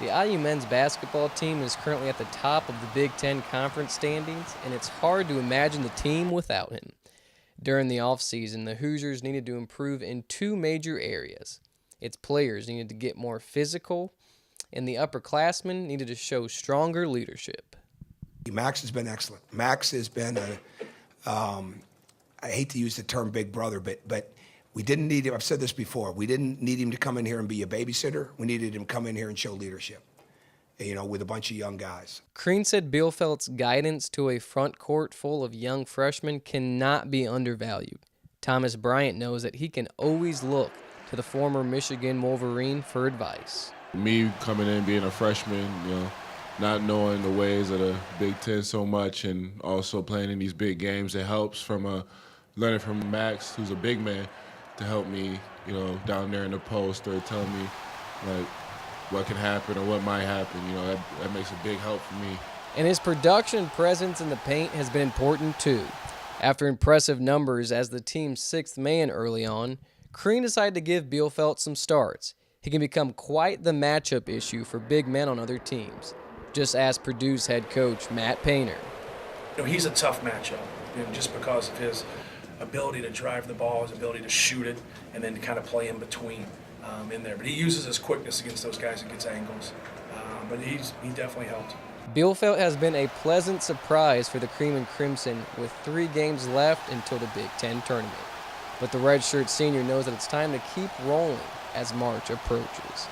The IU men's basketball team is currently at the top of the Big Ten conference standings, and it's hard to imagine the team without him. During the offseason, the Hoosiers needed to improve in two major areas. Its players needed to get more physical, and the upperclassmen needed to show stronger leadership. Max has been excellent. Max has been I hate to use the term big brother, but we didn't need him. I've said this before. We didn't need him to come in here and be a babysitter. We needed him to come in here and show leadership, with a bunch of young guys. Crean said Bielfeldt's guidance to a front court full of young freshmen cannot be undervalued. Thomas Bryant knows that he can always look to the former Michigan Wolverine for advice. Me coming in, being a freshman, not knowing the ways of the Big Ten so much, and also playing in these big games, it helps from learning from Max, who's a big man, to help me, down there in the post, or telling me like what can happen or what might happen. That makes a big help for me. And his production presence in the paint has been important too. After impressive numbers as the team's sixth man early on, Crean decided to give Bielfeldt some starts. He can become quite the matchup issue for big men on other teams. Just ask Purdue's head coach, Matt Painter. He's a tough matchup, just because of his ability to drive the ball, his ability to shoot it, and then to kind of play in between in there. But he uses his quickness against those guys and gets angles. But he definitely helped. Bielfeldt has been a pleasant surprise for the Cream and Crimson with 3 games left until the Big Ten tournament. But the redshirt senior knows that it's time to keep rolling as March approaches.